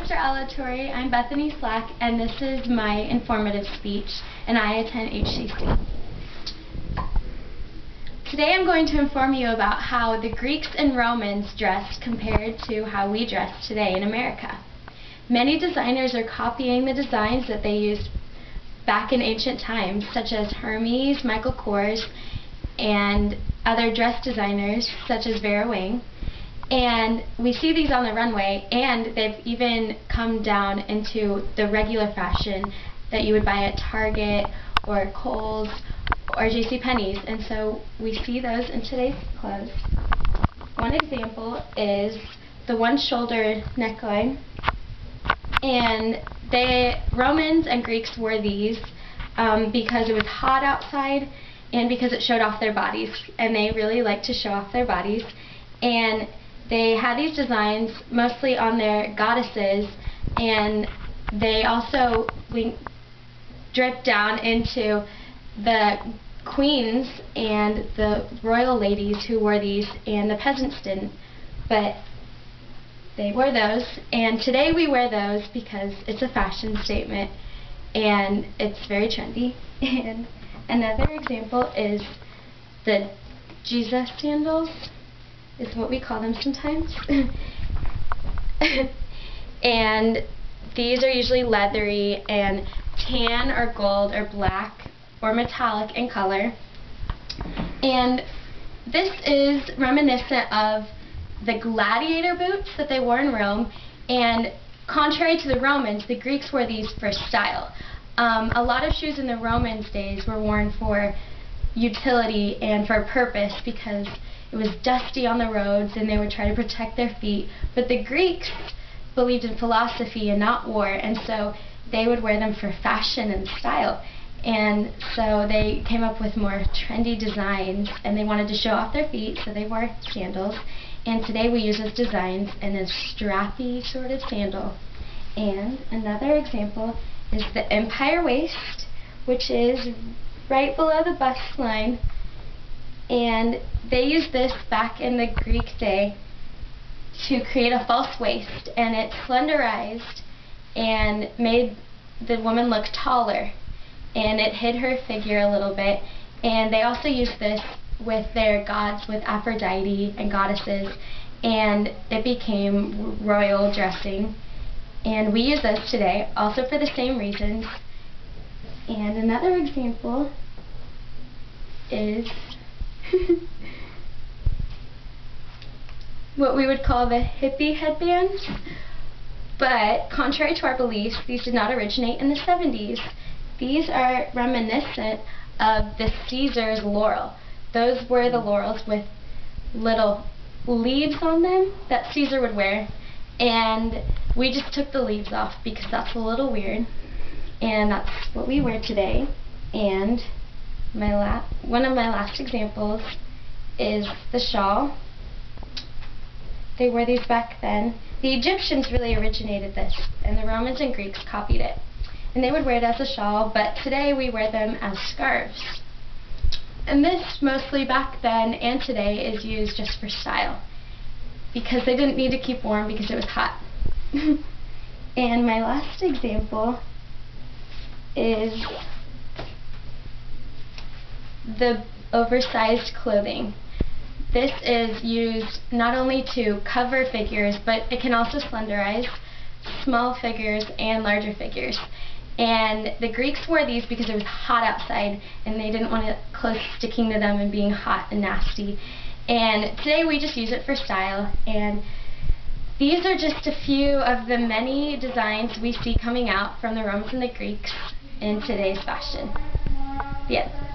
Mr. Alatorre. I'm Bethany Slack, and this is my informative speech, and I attend HCC. Today I'm going to inform you about how the Greeks and Romans dressed compared to how we dress today in America. Many designers are copying the designs that they used back in ancient times, such as Hermes, Michael Kors, and other dress designers such as Vera Wang. And we see these on the runway, and they've even come down into the regular fashion that you would buy at Target or Kohl's or JCPenney's, and so we see those in today's clothes. One example is the one-shoulder neckline, and the Romans and Greeks wore these because it was hot outside and because it showed off their bodies, and they really like to show off their bodies. And they had these designs mostly on their goddesses, and they also dripped down into the queens and the royal ladies who wore these, and the peasants didn't, but they wore those. And today we wear those because it's a fashion statement and it's very trendy. And another example is the Jesus sandals, is what we call them sometimes. And these are usually leathery and tan or gold or black or metallic in color. And this is reminiscent of the gladiator boots that they wore in Rome, and contrary to the Romans, the Greeks wore these for style. A lot of shoes in the Romans' days were worn for utility and for purpose because it was dusty on the roads and they would try to protect their feet. But the Greeks believed in philosophy and not war, and so they would wear them for fashion and style. And so they came up with more trendy designs, and they wanted to show off their feet, so they wore sandals. And today we use those designs in a strappy sort of sandal. And another example is the empire waist, which is right below the bust line. And they used this back in the Greek day to create a false waist, and it slenderized and made the woman look taller, and it hid her figure a little bit. And they also used this with their gods, with Aphrodite and goddesses, and it became royal dressing. And we use those today also for the same reasons. And another example is what we would call the hippie headbands. But contrary to our beliefs, these did not originate in the 70s. These are reminiscent of the Caesar's laurel. Those were the laurels with little leaves on them that Caesar would wear, and we just took the leaves off because that's a little weird, and that's what we wear today. And one of my last examples is the shawl. They wore these back then. The Egyptians really originated this, and the Romans and Greeks copied it. And they would wear it as a shawl, but today we wear them as scarves. And this, mostly back then and today, is used just for style, because they didn't need to keep warm because it was hot. And my last example is the oversized clothing. This is used not only to cover figures, but it can also slenderize small figures and larger figures. And the Greeks wore these because it was hot outside and they didn't want clothes sticking to them and being hot and nasty. And today we just use it for style. And these are just a few of the many designs we see coming out from the Romans and the Greeks in today's fashion. The end.